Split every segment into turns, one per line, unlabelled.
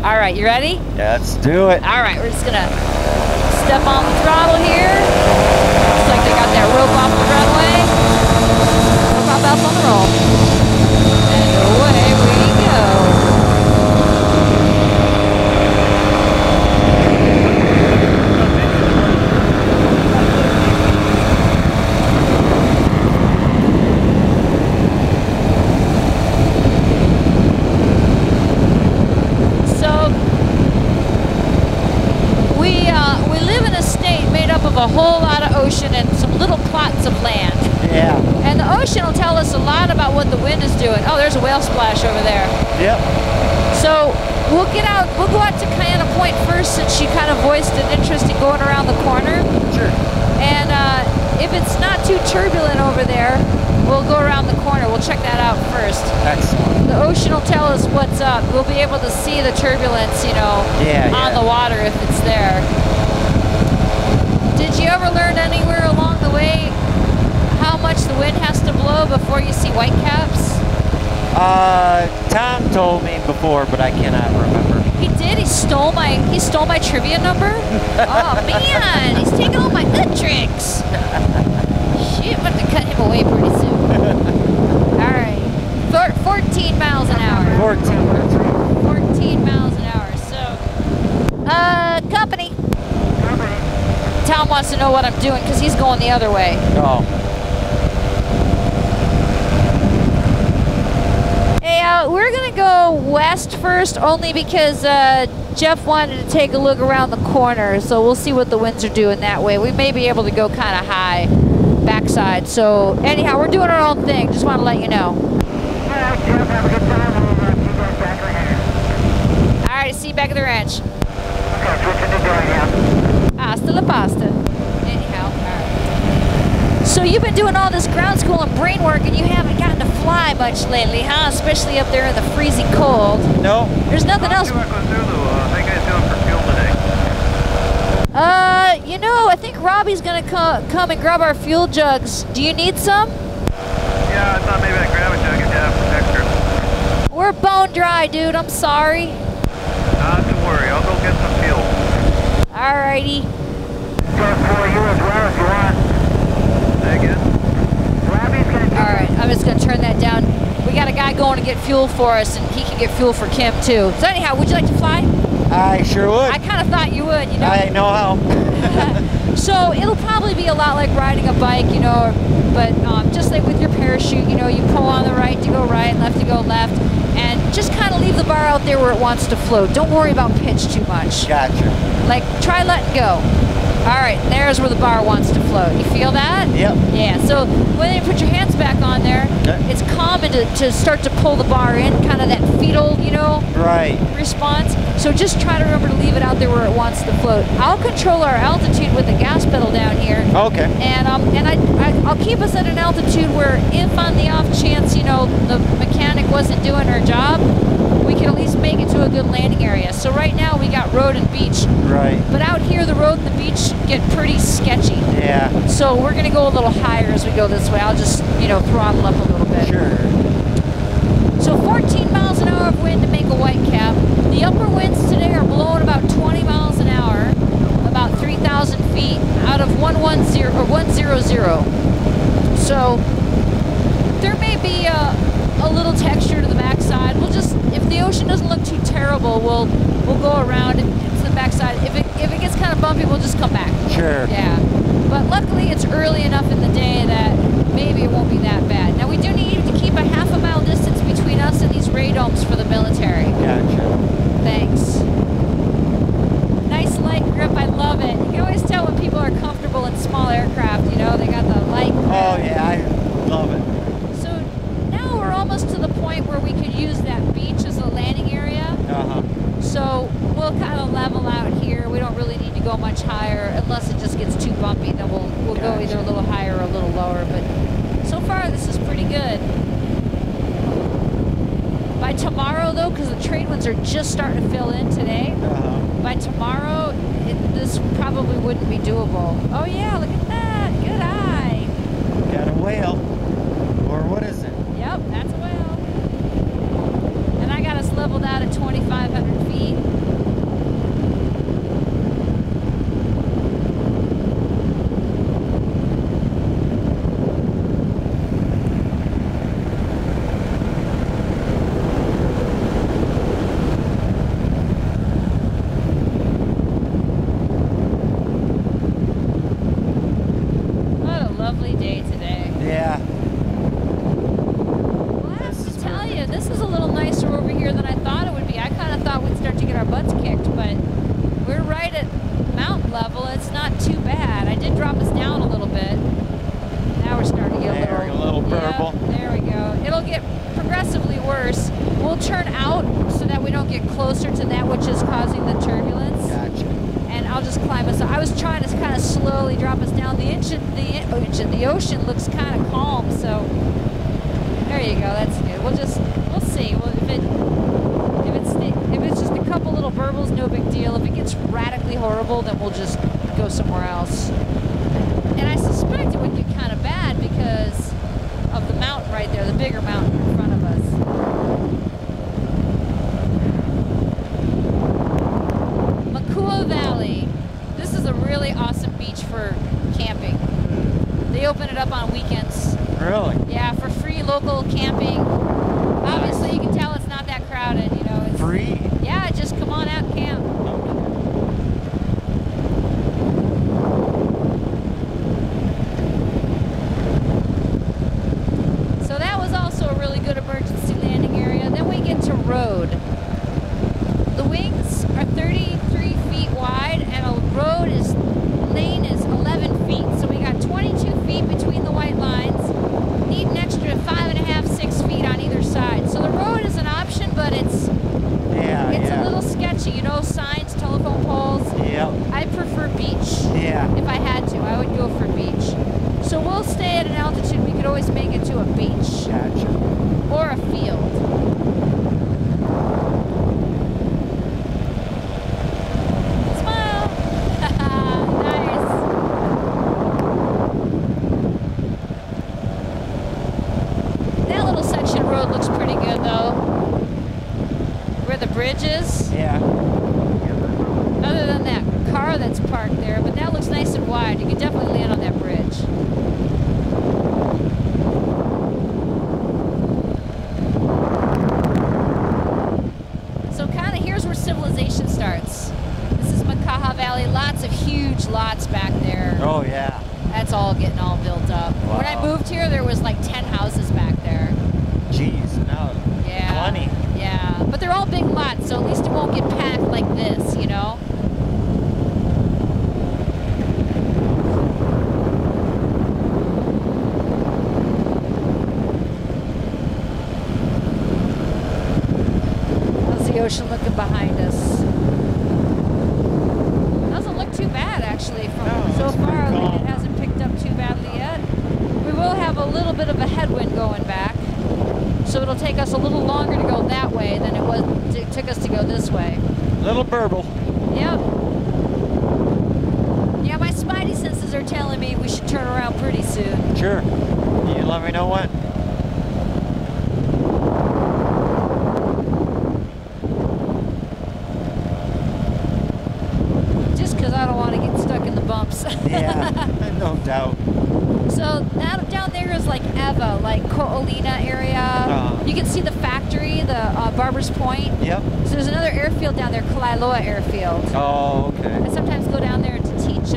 All right, you ready?
Yeah, let's do it.
All right, we're just gonna step on the throttle here. Looks like they got that rope off the runway. Rope off else on the roll. And away we go. A whole lot of ocean and some little plots of land.
Yeah.
And the ocean will tell us a lot about what the wind is doing. Oh, there's a whale splash over there.
Yep.
So we'll go out to Kaena Point first, since she kind of voiced an interest in going around the corner.
Sure.
And if it's not too turbulent over there, we'll go around the corner. We'll check that out first.
Excellent.
The ocean will tell us what's up. We'll be able to see the turbulence, you know, on the water if it's there. Did you ever learn anywhere along the way how much the wind has to blow before you see whitecaps?
Tom told me before, but I cannot remember.
He did? He stole my trivia number? Oh man, he's taking all my good tricks. Shit, I'm gonna have to cut him away pretty soon. All right, 14 miles an hour. 14 miles an hour. So, company. Tom wants to know what I'm doing because he's going the other way.
Oh.
Hey, we're going to go west first, only because Jeff wanted to take a look around the corner, so we'll see what the winds are doing that way. We may be able to go kind of high backside. So anyhow, we're doing our own thing. Just want to let you know.
All right, Jeff, have a good time. We'll see you guys back later.
All right, see you back at the ranch.
Okay, switching to doing now.
Hasta la pasta. Anyhow, all right. So you've been doing all this ground school and brain work, and you haven't gotten to fly much lately, huh? Especially up there in the freezing cold.
No.
There's nothing else.
How you guys doing for fuel today?
You know, I think Robbie's gonna come and grab our fuel jugs. Do you need some?
Yeah, I thought maybe I'd grab a jug and have some extra.
We're bone dry, dude. I'm sorry.
Not to worry. I'll go get some fuel.
Alrighty.
Just for you as well if you want.
Say again?
Robbie's gonna take
Alright, I'm just gonna turn that down. We got a guy going to get fuel for us, and he can get fuel for Kim too. So anyhow, would you like to fly?
I sure would.
I kind of thought you would, you know.
I know how.
So it'll probably be a lot like riding a bike, you know, but just like with your parachute, you know, you pull on the right to go right, left to go left, and just kind of leave the bar out there where it wants to float. Don't worry about pitch too much.
Gotcha.
Like, try letting go. All right, there's where the bar wants to float. You feel that?
Yep.
Yeah, so when you put your hands back on there, it's common to start to pull the bar in, kind of that fetal, you know,
right,
response. So just try to remember to leave it out there where it wants to float. I'll control our altitude with the gas pedal down here.
Okay.
And I'll keep us at an altitude where if on the off chance, you know, the mechanic wasn't doing her job, we can at least make it to a good landing area. So right now we got road and beach.
Right.
But out here the road and the beach get pretty sketchy.
Yeah.
So we're gonna go a little higher as we go this way. I'll just, you know, throttle up a little bit.
Sure.
So 14 miles an hour of wind to make a white cap. The upper winds today are blowing about 20 miles an hour, about 3,000 feet out of 110 or 100. So there may be a little texture to the backside. We'll just, if the ocean doesn't look too terrible, we'll go around to the backside. If it gets kind of bumpy, we'll just come back.
Sure.
Yeah. But luckily it's early enough in the day that maybe it won't be that bad. Now we do need to keep a half a mile distance between us and these radomes for the military.
Gotcha.
Thanks. Nice light grip, I love it. You can always tell when people are comfortable in small aircraft, you know, they got the light grip.
Oh yeah, I love it.
So now we're almost to the point where we could use that beach as a landing area.
Uh-huh.
So we'll kind of level out here. We don't really need to go much higher unless it just gets too bumpy. Then we'll go either a little higher or a little lower. But so far this is pretty good. By tomorrow though, because the trade winds are just starting to fill in today, by tomorrow this probably wouldn't be doable. Oh yeah, look at that. Good eye.
Got a whale. Or what is it?
Yep, that's a whale. And I got us leveled out at 2,500 feet. What a lovely day today.
Yeah.
Well, I have to tell you, this is a little nicer over here than I thought it would be. I kind of thought we'd start to get our butts kicked, but we're right at mountain level. It's not too bad. I did drop us down a little bit. Now we're starting to get
A little purple.
Yep, there we go. It'll get progressively worse. We'll turn out so that we don't get closer to that which is causing the turbulence.
Gotcha.
And I'll just climb us up. I was trying to kind of slowly drop us down. The ocean looks kind of calm, so there you go. That's good. We'll see. If it's just a couple little burbles, no big deal. If it gets radically horrible, then we'll just go somewhere else. And I suspect it would get kind of bad because of the mountain right there, the bigger mountain in front of us. Valley. This is a really awesome beach for camping. They open it up on weekends.
Really?
Yeah, for free local camping. Obviously, you can tell it's not that crowded. You know, it's
Free?
Yeah, just come on out and camp. So that was also a really good emergency landing area. Then we get to road. The wings are 33 feet wide, and a road lane is 11 feet. So we got 22 feet between the white lines. Need an extra 5.5, 6 feet on either side. So the road is an option, but it's a little sketchy. You know, signs, telephone poles.
Yep.
I prefer beach.
Yeah.
If I had to, I would go for beach. So we'll stay at an altitude. We could always make it to a beach.
Gotcha.
Or a field. Bridges.
Yeah.
Other than that car that's parked there, but that looks nice and wide. You can definitely land on that bridge. So kind of here's where civilization starts. This is Kaena Valley. Lots of huge lots back there.
Oh yeah.
That's all getting all built up.
Wow.
When I moved here, there was like 10 houses back there.
Jeez, no.
Yeah.
20.
they're all big lots, so at least it won't get packed like this, you know? How's the ocean looking behind us? Doesn't look too bad, actually, from so far. It hasn't picked up too badly yet. We will have a little bit of a headwind going back, so it'll take us a little longer to go that way than it took us to go this way.
Little burble.
Yep. Yeah, my spidey senses are telling me we should turn around pretty soon.
Sure. You let me know when.
Just because I don't want to get stuck in the bumps.
Yeah, no doubt.
So that down there is like Eva, like Ko'olina area. You can see the factory, the Barber's Point.
Yep.
So there's another airfield down there, Kailua Airfield.
Oh, okay.
I sometimes go down there to teach,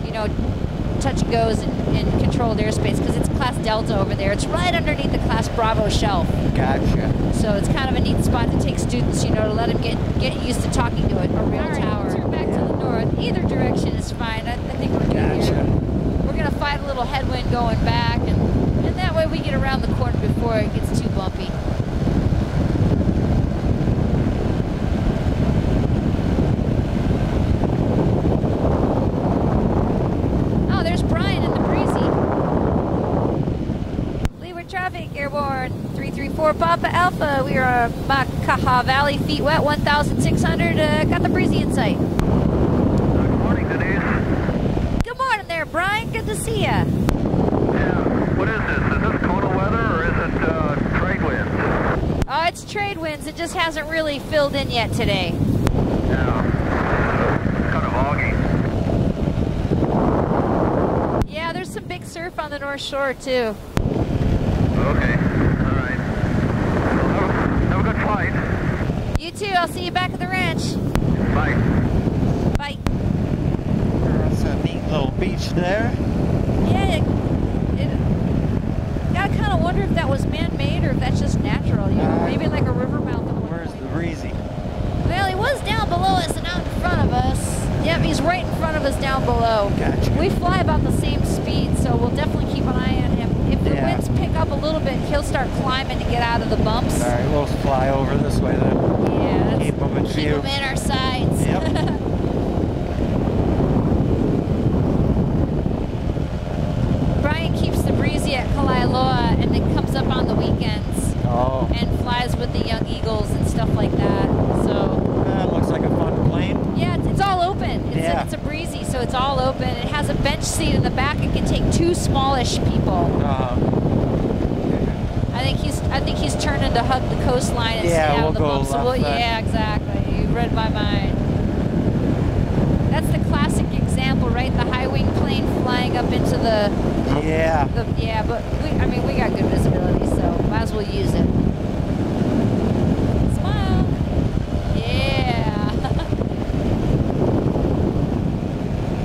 you know, touch and goes in controlled airspace because it's Class Delta over there. It's right underneath the Class Bravo shelf.
Gotcha.
So it's kind of a neat spot to take students, you know, to let them get used to talking to a real tower. Turn back to the north. Either direction is fine. I think we're good here. We're going to fight a little headwind going back, and that way we get around the corner before it gets too bumpy. Oh, there's Brian in the breezy. Leeward traffic, airborne 334 Papa Alpha. We are Makaha Valley, feet wet, 1,600. Got the breezy in sight.
Good morning, Denise.
Good morning there, Brian. Good to see ya.
Yeah. What is this? Is this Kona weather or is it trade winds?
Oh, it's trade winds. It just hasn't really filled in yet today.
Yeah. Kind of foggy.
Yeah, there's some big surf on the North Shore, too.
Okay. All right. Well, have a good flight.
You too. I'll see you back at the ranch.
Bye.
Bye.
That's a neat little beach there.
Yeah, gotta kind of wonder if that was man-made or if that's just natural, you know, maybe like a river mouth.
Where's the breezy?
Well, he was down below us and out in front of us. Yep, he's right in front of us down below.
Gotcha.
We fly about the same speed, so we'll definitely keep an eye on him. If the winds pick up a little bit, he'll start climbing to get out of the bumps.
All right, we'll fly over this way then.
Yeah,
Keep them in view.
Keep him in our sights.
Yep.
Brian keeps the breezy at Kailua and then comes up on the weekends and flies with the young eagles and stuff like that. So
that looks like a fun plane.
yeah, it's all open. It's a breezy, so it's all open. It has a bench seat in the back. It can take 2 smallish people. I think he's turning to hug the coastline and stay out of the bumps. So yeah, exactly. You read my mind. That's the classic example, right? The high wing plane flying up into the but we got good visibility, so might as well use it. Smile. Yeah.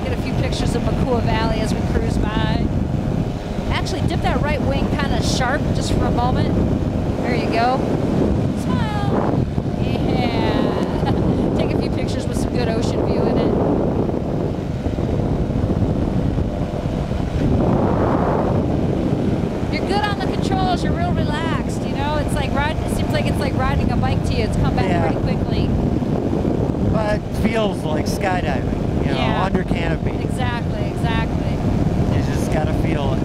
Get a few pictures of Makua Valley as we cruise by. Actually, dip that right wing kind of sharp just for a moment. There you go. Smile. Yeah. Take a few pictures with some good ocean view in it. You're good on the controls. You're real relaxed. You know, it's like it seems like it's like riding a bike to you. It's come back pretty quickly.
But it feels like skydiving. You know, under canopy.
Exactly.
You just gotta feel it.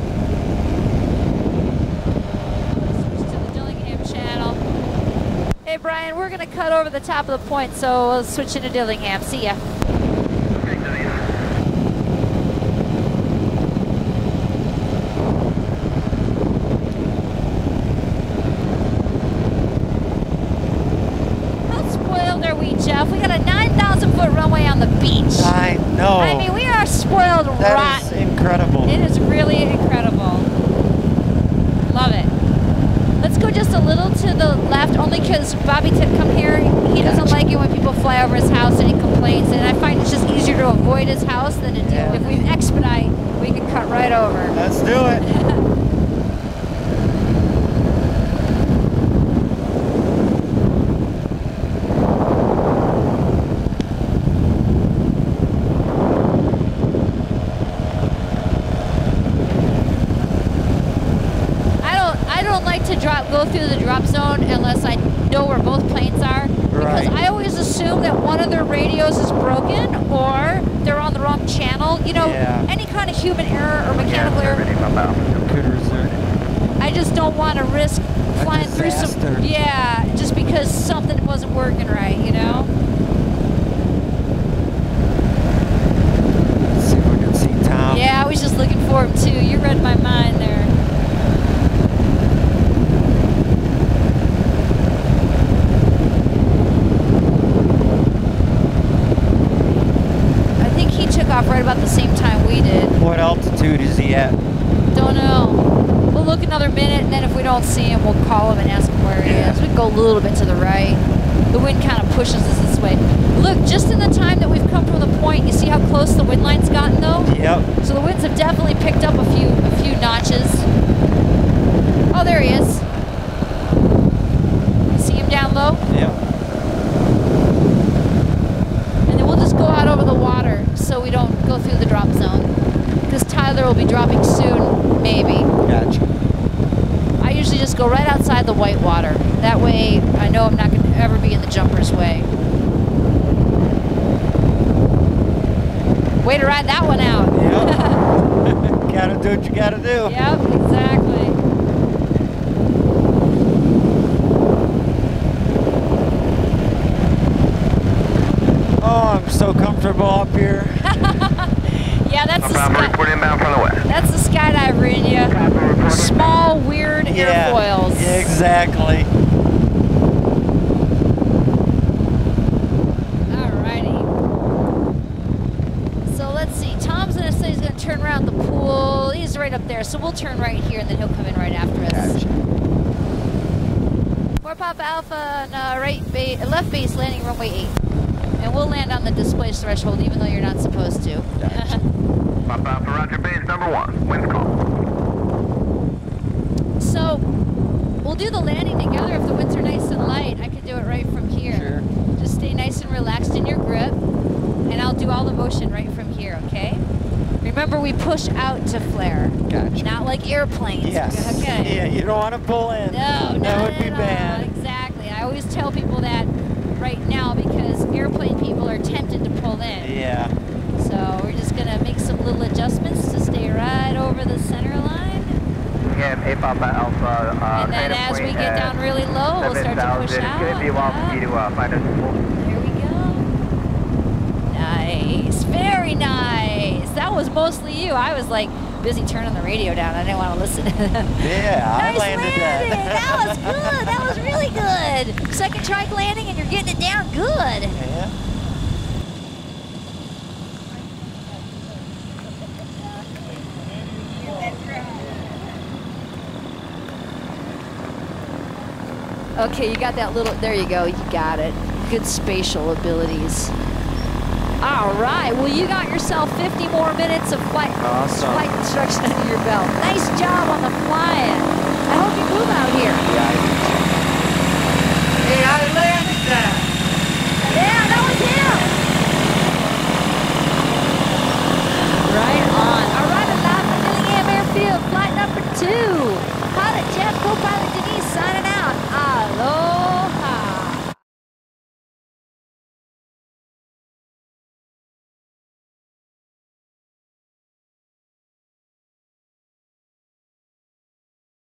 Switch to the Dillingham channel. Hey Brian, we're gonna cut over the top of the point, so we'll switch into Dillingham. See ya.
Okay, Denise.
How spoiled are we, Jeff? We got a 9,000-foot runway on the beach.
I know.
I mean, we are spoiled rotten.
That is incredible.
It is really incredible. Love it. Let's go just a little to the left, only because Bobby Tip come here. He doesn't like it when people fly over his house and he complains. And I find it's just easier to avoid his house than to deal. If we expedite, we can cut right over.
Let's do it.
don't like to go through the drop zone unless I know where both planes are. Because I always assume that one of their radios is broken or they're on the wrong channel. You know, any kind of human error or mechanical error. I just don't want to risk flying through some, just because something wasn't working right, you know?
Let's see if we can see Tom.
Yeah, I was just looking for him too. You read my mind there. I think he took off right about the same time we did.
What altitude is he at?
Don't know. We'll look another minute, and then if we don't see him, we'll call him and ask him where he is. We can go a little bit to the right. The wind kind of pushes us this way. Look, just in the time that we've come from the point, you see how close the wind line's gotten, though?
Yep.
So the winds have definitely picked up a few notches. Oh, there he is. See him down low?
Yep.
And then we'll just go out over the water so we don't go through the drop zone. Because Tyler will be dropping soon, maybe.
Gotcha.
I usually just go right outside the white water. That way, I know I'm not going to ever be in the jumper's way. Way to ride that one out.
Yep. Gotta do what you gotta do.
Yep, exactly.
Oh, I'm so comfortable up here.
Yeah, that's
report inbound from the west.
That's the skydiver in you. Small, weird airfoils.
Yeah, exactly.
Alrighty. So let's see. Tom's gonna say he's gonna turn around the pool. He's right up there, so we'll turn right here, and then he'll come in right after us.
Gotcha.
4 Papa Alpha on left base, landing runway 8. And we'll land on the displaced threshold, even though you're not supposed to.
Gotcha.
Papa Alpha, Roger, base number 1. Wind call.
So, we'll do the landing together if the winds are nice and light. I can do it right from here.
Sure.
Just stay nice and relaxed in your grip, and I'll do all the motion right from here, okay? Remember, we push out to flare.
Gotcha.
Not like airplanes.
Yes.
Okay.
Yeah, you don't want to pull in.
No,
that would be
no,
bad.
Exactly. I always tell people that right now because airplane people are tempted to pull in.
Yeah.
So we're just going to make some little adjustments to stay right over the center line.
Again, 8 Papa Alpha.
And then
Kaena
as we
Point
get down really low, we'll start to push out.
It's going to be a while for you to find us.
There we go. Nice. Very nice. That was mostly you. I was like busy turning the radio down. I didn't want to listen.
Yeah,
nice
I landed
landing.
that.
That was good. That was really good. Second trike landing and you're getting it down good.
Yeah.
Okay, you got that little, there you go, you got it. Good spatial abilities. All right, well you got yourself 50 more minutes of flight instruction under your belt. Nice job on the flying. I hope you move out here.
Yeah, I do.
Hey, I landed that.